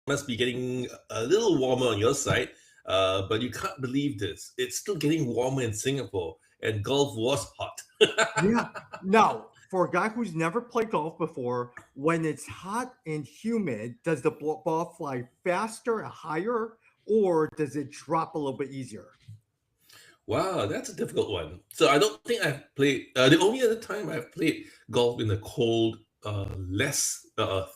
must be getting a little warmer on your side, but you can't believe this. It's still getting warmer in Singapore, and golf was hot. Yeah. Now, for a guy who's never played golf before, when it's hot and humid, does the ball fly faster, higher, or does it drop a little bit easier? Wow, that's a difficult one. So I don't think I've played. The only other time I've played golf in the cold, less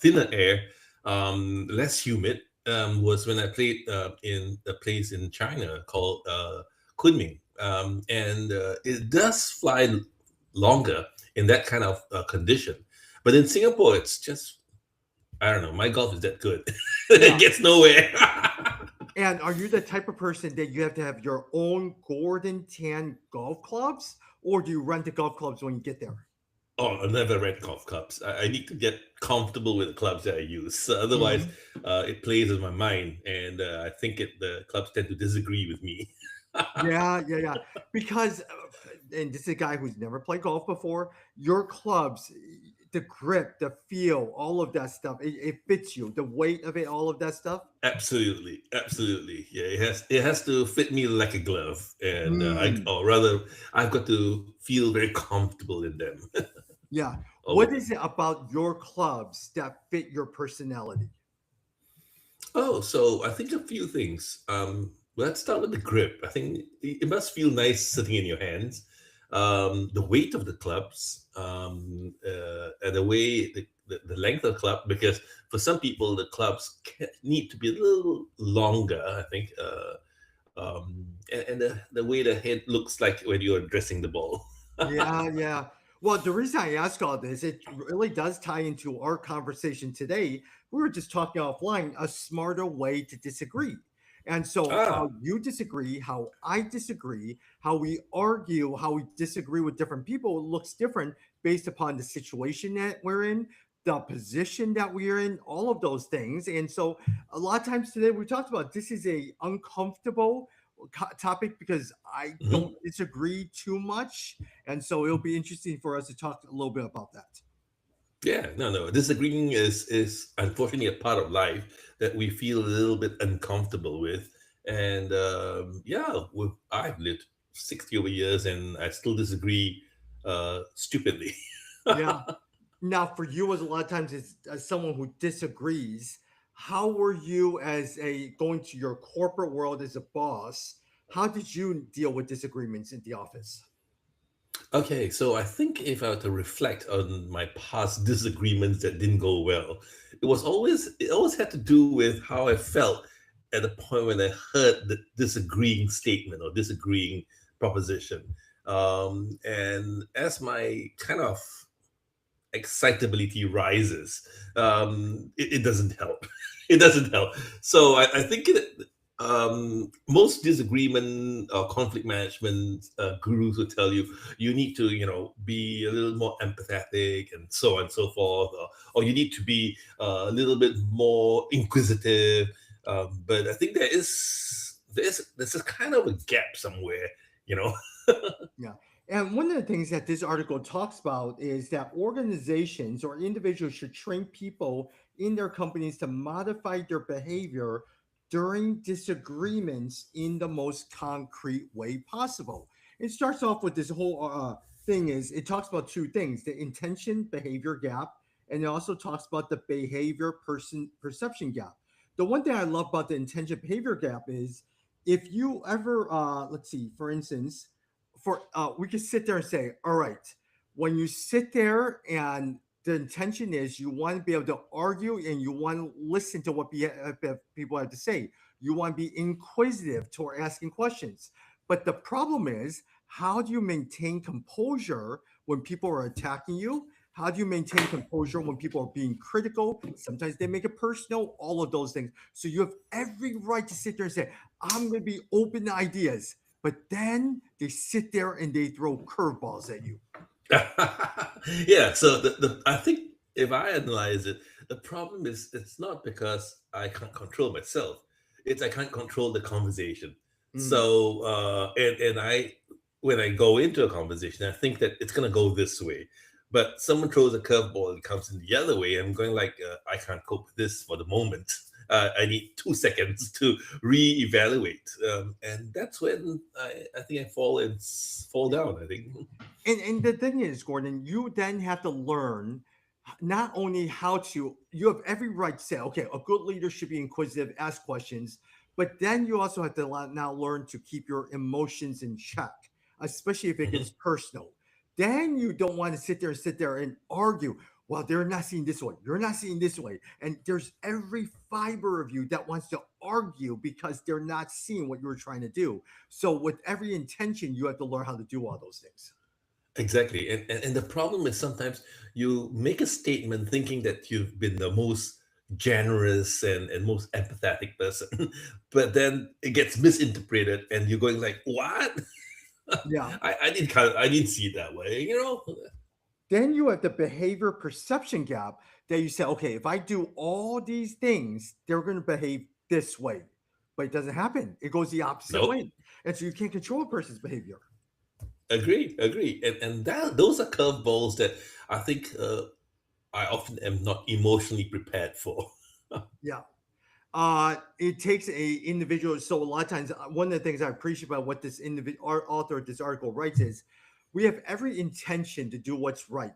thinner air, less humid, was when I played in a place in China called Kunming, and it does fly longer in that kind of condition. But in Singapore, it's just, I don't know. My golf is that good; it Yeah. gets nowhere. And are you the type of person that you have to have your own Gordon Tan golf clubs, or do you rent the golf clubs when you get there? Oh, I never rent golf clubs. I need to get comfortable with the clubs that I use. Otherwise, Mhm. it plays in my mind, and I think the clubs tend to disagree with me. Yeah, yeah, yeah. Because, and this is a guy who's never played golf before. Your clubs, the grip, the feel, all of that stuff, it fits you. The weight of it, all of that stuff. Absolutely, absolutely. Yeah, it has to fit me like a glove, and Mm, or rather, I've got to feel very comfortable in them. yeah. All What of is them. it about your clubs that fit your personality? Oh, so I think a few things. Let's start with the grip. I think it must feel nice sitting in your hands. The weight of the clubs, and the way the length of the club, because for some people the clubs need to be a little longer. I think, and the way the head looks like when you're addressing the ball. Yeah, yeah. Well, the reason I ask all this, it really does tie into our conversation today. We were just talking offline, a smarter way to disagree. And so, how Ah, you disagree, how I disagree, how we argue, how we disagree with different people looks different based upon the situation that we're in, the position that we're in, all of those things. And so, a lot of times today, we talked about this is a uncomfortable topic because I don't mhm. disagree too much, and so it'll be interesting for us to talk a little bit about that. Yeah, no, no. Disagreeing is unfortunately a part of life that we feel a little bit uncomfortable with, and yeah, I've lived 60 over years, and I still disagree stupidly. Yeah. Now, for you, as a lot of times as someone who disagrees, how were you as a going to your corporate world as a boss? How did you deal with disagreements in the office? Okay, so I think if I were to reflect on my past disagreements that didn't go well, it always had to do with how I felt at the point when I heard the disagreeing statement or disagreeing proposition. And as my kind of excitability rises, it doesn't help. It doesn't help. So I think most disagreement or conflict management gurus will tell you you need to, be a little more empathetic and so on and so forth, or you need to be a little bit more inquisitive. But I think there's a kind of a gap somewhere, you know. Yeah. And one of the things that this article talks about is that organizations or individuals should train people in their companies to modify their behavior during disagreements in the most concrete way possible. It starts off with this whole thing is it talks about two things, the intention behavior gap, and it also talks about the behavior person perception gap. The one thing I love about the intention behavior gap is if you ever let's see, for instance, for we could sit there and say, all right, when you sit there and the intention is you want to be able to argue and you want to listen to what people have to say. You want to be inquisitive toward asking questions. But the problem is, how do you maintain composure when people are attacking you? How do you maintain composure when people are being critical? Sometimes they make it personal, all of those things. So you have every right to sit there and say, I'm going to be open to ideas. But then they sit there and they throw curveballs at you. Yeah, so I think if I analyze it, the problem is it's not because I can't control myself, it's I can't control the conversation. Mm, So and I when I go into a conversation, I think that it's gonna go this way, but someone throws a curveball and it comes in the other way. I'm going like, I can't cope with this for the moment. I need 2 seconds to reevaluate, and that's when I think I fall down. I think. And the thing is, Gordon, you then have to learn not only how to, you have every right to say, okay, a good leader should be inquisitive, ask questions, but then you also have to now learn to keep your emotions in check, especially if it gets Mhm. personal. Then you don't want to sit there and argue. Well, they're not seeing this way. You're not seeing this way. And there's every fiber of you that wants to argue because they're not seeing what you're trying to do. So, with every intention, you have to learn how to do all those things. Exactly. And the problem is sometimes you make a statement thinking that you've been the most generous and most empathetic person, but then it gets misinterpreted and you're going like, what? Yeah. I didn't see it that way, you know? Then you have the behavior perception gap that you say, okay, if I do all these things, they're going to behave this way. But it doesn't happen. It goes the opposite Nope. way. And so you can't control a person's behavior. Agree, agree. And that those are curveballs that I think I often am not emotionally prepared for. Yeah. It takes a individual. So a lot of times, one of the things I appreciate about what this individual author of this article writes is, we have every intention to do what's right,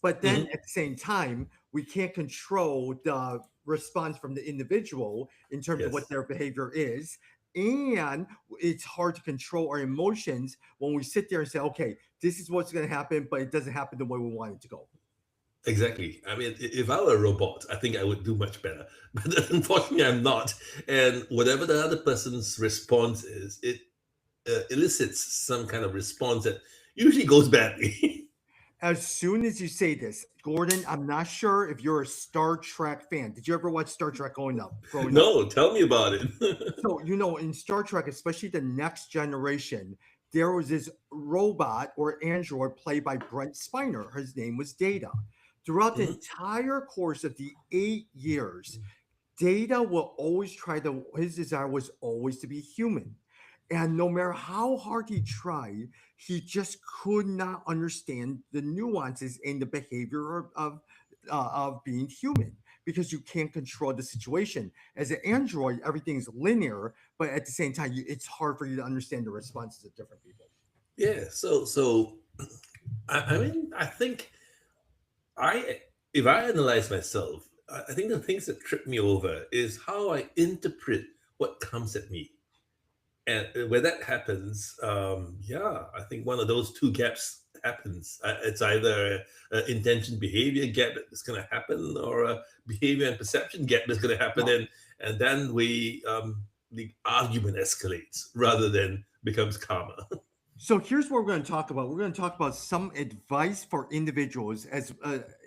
but then Mhm. at the same time, we can't control the response from the individual in terms of what Yes. their behavior is. And it's hard to control our emotions when we sit there and say, okay, this is what's going to happen, but it doesn't happen the way we want it to go. Exactly. I mean, if I were a robot, I think I would do much better. But unfortunately, I'm not. And whatever the other person's response is, it elicits some kind of response that usually goes badly. As soon as you say this, Gordon, I'm not sure if you're a Star Trek fan. Did you ever watch Star Trek growing up? No, tell me about it. So, in Star Trek, especially the next generation, there was this robot or android played by Brent Spiner. His name was Data. Throughout the Mhm. entire course of the 8 years, Data will always his desire was always to be human. And no matter how hard he tried, he just could not understand the nuances in the behavior of being human because you can't control the situation. As an android, everything's linear, but at the same time, it's hard for you to understand the responses of different people. Yeah. So I mean, I think I if I analyze myself, I think the things that trip me over is how I interpret what comes at me. And when that happens, yeah, I think one of those two gaps happens. It's either an intention behavior gap that's going to happen, or a behavior and perception gap that's going to happen, Yeah. and then the argument escalates rather than becomes calmer. So here's what we're going to talk about. We're going to talk about some advice for individuals as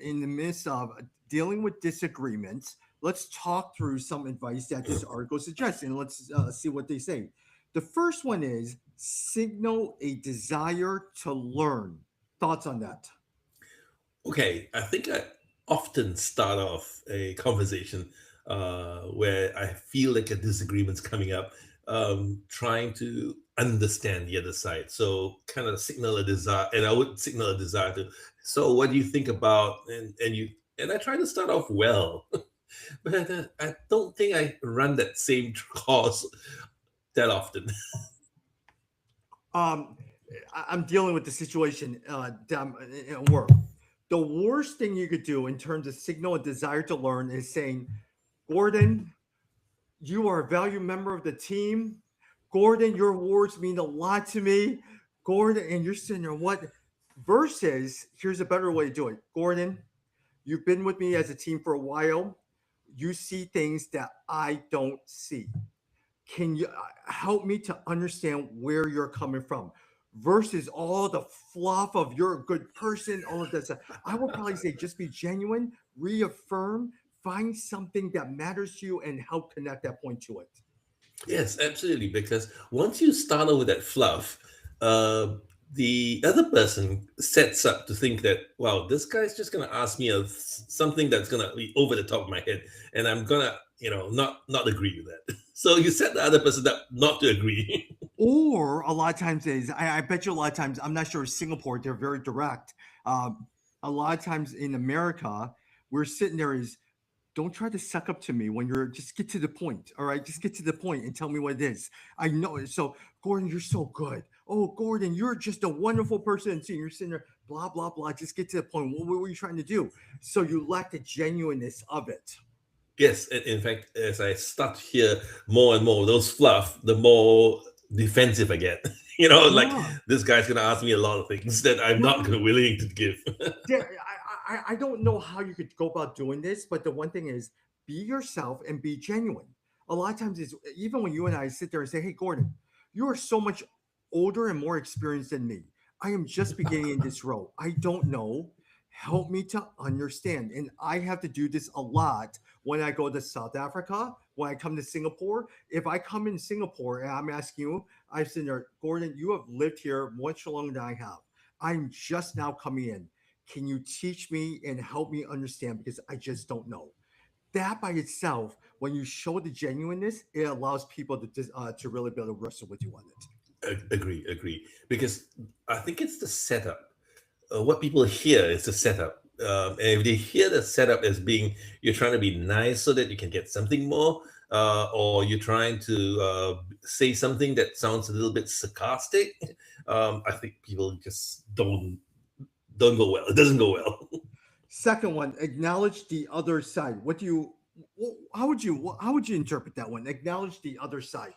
in the midst of dealing with disagreements. Let's talk through some advice that this article suggests, and let's see what they say. The first one is signal a desire to learn. Thoughts on that? Okay, I think I often start off a conversation where I feel like a disagreement's coming up, trying to understand the other side. So kind of signal a desire, and I would signal a desire to. So what do you think about? And I try to start off well, but I don't think I run that same course that often. Um, I'm dealing with the situation that at work. The worst thing you could do in terms of signal a desire to learn is saying, Gordon, you are a valued member of the team. Gordon, your words mean a lot to me. Gordon, and you're sitting there, what? Versus, here's a better way to do it. Gordon, you've been with me as a team for a while. You see things that I don't see. Can you help me to understand where you're coming from? Versus all the fluff of you're a good person, all of that stuff. I will probably say just be genuine, reaffirm, find something that matters to you, and help connect that point to it. Yes, absolutely. Because once you start out with that fluff, uh, the other person sets up to think that, wow, this guy's just going to ask me something that's going to be over the top of my head, and I'm going to, not agree with that. So you set the other person up not to agree. Or a lot of times is I bet you a lot of times, I'm not sure Singapore, they're very direct. Um, a lot of times in America, we're sitting there is don't try to suck up to me when you're just get to the point. All right, just get to the point and tell me what it is. I know it. So, Gordon, you're so good. Oh, Gordon, you're just a wonderful person. And you're sitting there, blah blah blah. Just get to the point. What were you trying to do? So you lack the genuineness of it. Yes, in fact, as I start to hear more and more of those fluff, the more defensive I get. Like Yeah, this guy's gonna ask me a lot of things that I'm not yeah. gonna willing to give. Yeah, I don't know how you could go about doing this, but the one thing is be yourself and be genuine. A lot of times, it's even when you and I sit there and say, "Hey, Gordon, you are so much older and more experienced than me. I am just beginning in this role. I don't know. Help me to understand." And I have to do this a lot when I go to South Africa, when I come to Singapore. If I come in Singapore and I'm asking you, I said there, Gordon, you have lived here much longer than I have. I'm just now coming in. Can you teach me and help me understand because I just don't know? That by itself, when you show the genuineness, it allows people to really be able to wrestle with you on it. Agree. Because I think it's the setup. What people hear is the setup. And if they hear the setup as being you're trying to be nice so that you can get something more, or you're trying to say something that sounds a little bit sarcastic, I think people just don't go well. It doesn't go well. Second one, acknowledge the other side. What do you? How would you interpret that one? Acknowledge the other side.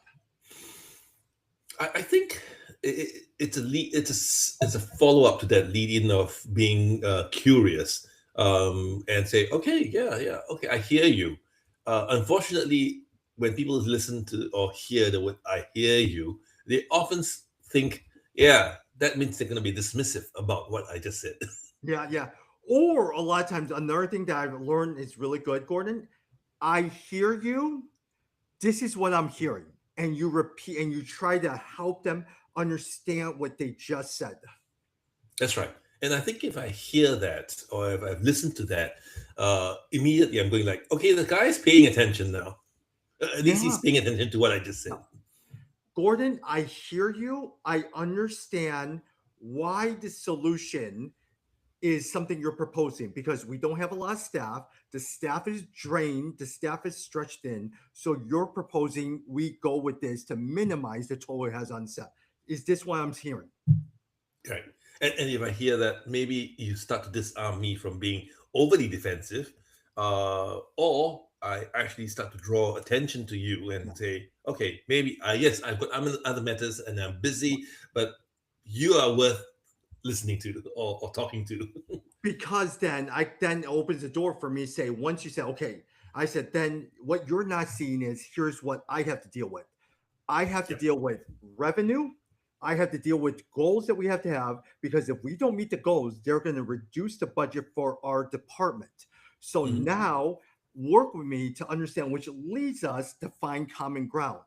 I think it's a lead. It's a follow up to that lead in of being curious, and say, okay, yeah, okay, I hear you. Unfortunately, when people listen to or hear the word "I hear you," they often think, yeah, that means they're going to be dismissive about what I just said. Yeah, yeah. Or a lot of times, another thing that I've learned is really good, Gordon. I hear you. This is what I'm hearing, and you repeat and you try to help them understand what they just said. That's right. And I think if I hear that or if I've listened to that, immediately I'm going like, okay, the guy's paying attention now. At least he's Yeah. paying attention to what I just said. Gordon, I hear you. I understand why the solution is something you're proposing because we don't have a lot of staff. The staff is drained, the staff is stretched in. So you're proposing we go with this to minimize the toll it has on set. Is this what I'm hearing? Right. And if I hear that, maybe you start to disarm me from being overly defensive, or I actually start to draw attention to you Yeah. and say, okay, maybe yes, I'm in other matters and I'm busy, but you are worth listening to or talking to. Because then opens the door for me to say, once you say, okay, I said, then what you're not seeing is here's what I have to deal with. I have to Yep. deal with revenue. I have to deal with goals that we have to have because if we don't meet the goals, they're going to reduce the budget for our department. So Mhm. now work with me to understand, which leads us to find common ground.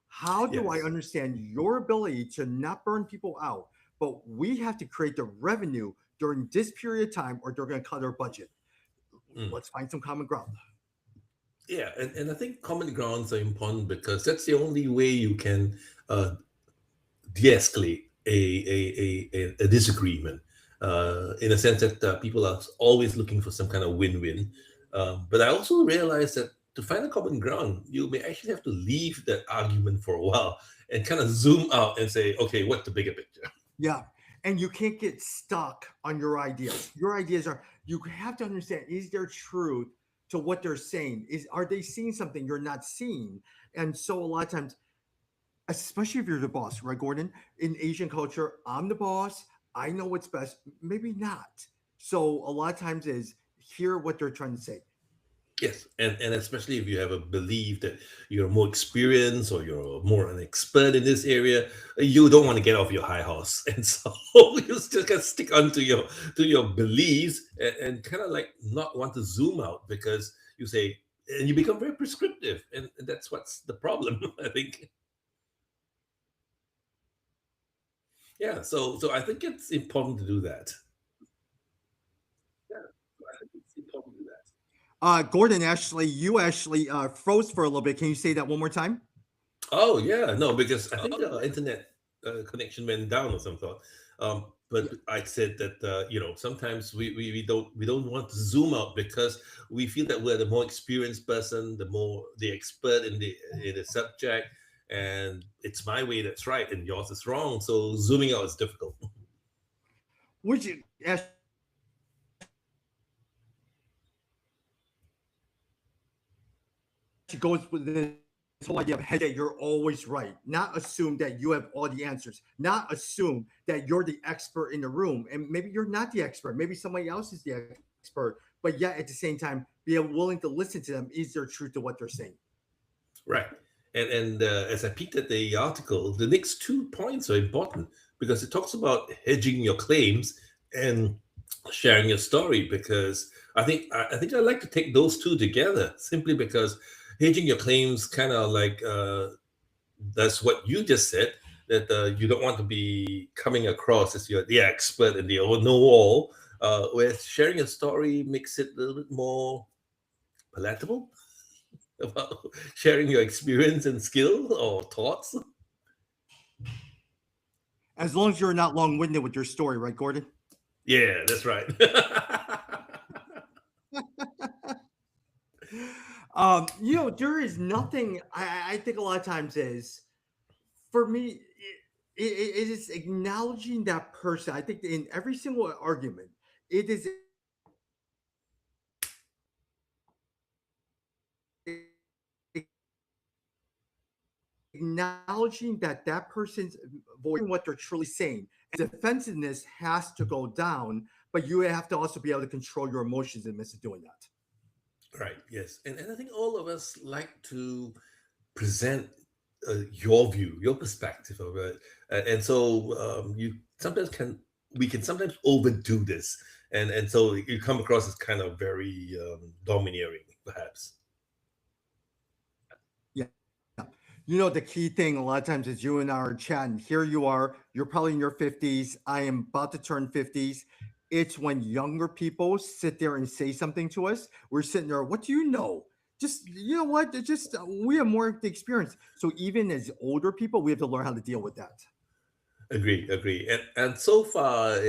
How do I Yes. understand your ability to not burn people out? But we have to create the revenue during this period of time or they're going to cut our budget. Mm. Let's find some common ground. Yeah, and I think common grounds are important because that's the only way you can uh, de-escalate a disagreement, in a sense that people are always looking for some kind of win-win. But I also realize that to find a common ground, you may actually have to leave that argument for a while and kind of zoom out and say, okay, what's the bigger picture? Yeah. And you can't get stuck on your ideas. Your ideas are, you have to understand, is there truth to what they're saying? Are they seeing something you're not seeing? And so a lot of times, especially if you're the boss, right, Gordon? In Asian culture, I'm the boss. I know what's best. Maybe not. So a lot of times is hear what they're trying to say. Yes, and especially if you have a belief that you're more experienced or you're more an expert in this area, you don't want to get off your high horse, and so you still can stick on to your beliefs and kind of like not want to zoom out because you say and you become very prescriptive, and that's what's the problem. I think. Yeah, so I think it's important to do that. Yeah, so I think it's important to do that. Gordon, actually, you actually froze for a little bit. Can you say that one more time? Oh yeah, no, because I think the internet connection went down or some sort. But I said that sometimes we don't want to zoom out because we feel that we're the more experienced person, the more the expert in the subject, and it's my way that's right and yours is wrong. So zooming out is difficult. Which actually goes with this whole idea of head that you're always right. Not assume that you have all the answers. Not assume that you're the expert in the room. And maybe you're not the expert. Maybe somebody else is the expert. But yet at the same time, be willing to listen to them. Is there truth to what they're saying? Right. And as I peeked at the article, the next 2 points are important because it talks about hedging your claims and sharing your story. Because I think I like to take those two together simply because hedging your claims kind of like that's what you just said, that you don't want to be coming across as you're the expert and the know all. Where sharing a story makes it a little bit more palatable about sharing your experience and skill or thoughts. As long as you're not long winded with your story, right, Gordon? Yeah, that's right. There is nothing, I think a lot of times is, for me, it is acknowledging that person. I think in every single argument, it is acknowledging that that person's voicing what they're truly saying. And defensiveness has to go down, but you have to also be able to control your emotions in the midst of doing that. Right, yes. And I think all of us like to present your view, your perspective of it. And so you sometimes can we can sometimes overdo this. And so you come across as kind of very domineering, perhaps. Yeah. The key thing a lot of times is you and I are chatting. Here you are, you're probably in your 50s. I am about to turn 50s. It's when younger people sit there and say something to us. We're sitting there, what do you know? Just, you know what? Just, we have more experience. So even as older people, we have to learn how to deal with that. Agree, agree. And so far,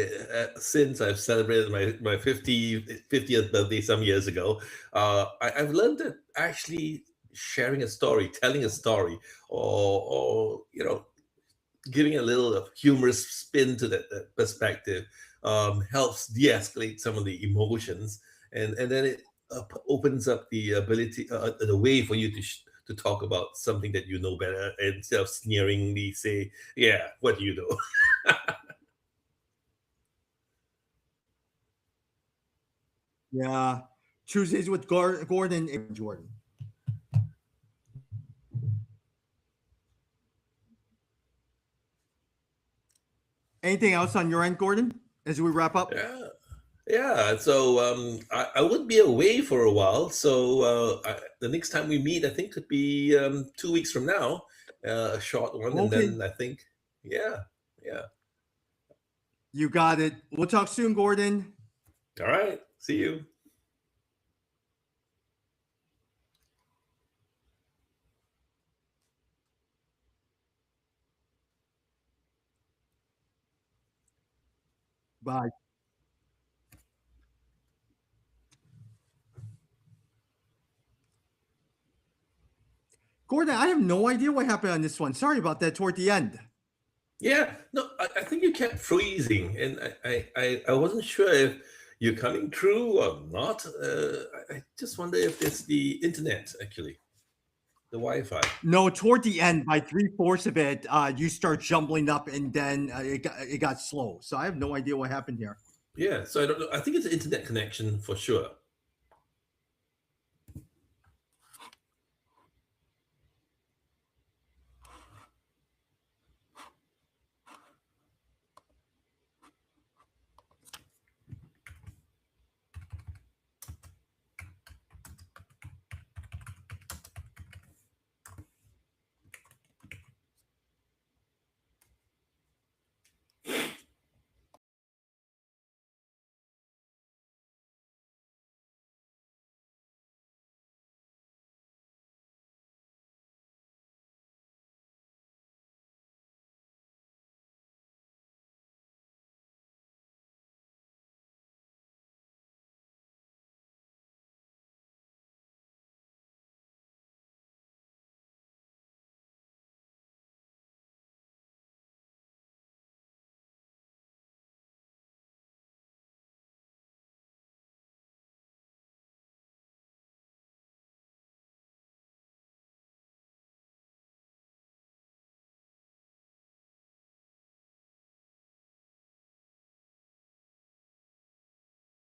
since I've celebrated my 50th birthday some years ago, I've learned that actually sharing a story, telling a story, or giving a little of humorous spin to that perspective helps de-escalate some of the emotions, and then it opens up the ability, the way for you to talk about something that you know better instead of sneeringly say, "Yeah, what do you know?" Yeah. Tuesdays with Gordon and Jordan. Anything else on your end, Gordon, as we wrap up? Yeah. Yeah, so I would be away for a while. So the next time we meet, I think, could be 2 weeks from now, a short one, and Okay. then I think, yeah, yeah. You got it. We'll talk soon, Gordon. All right, see you. Bye. Gordon, I have no idea what happened on this one. Sorry about that toward the end. Yeah, no, I think you kept freezing, and I wasn't sure if you're coming through or not. I just wonder if it's the internet, actually, the Wi-Fi. No, toward the end, by three-fourths of it, you start jumbling up, and then it got slow. So I have no idea what happened here. Yeah, so I don't know. I think it's an internet connection for sure.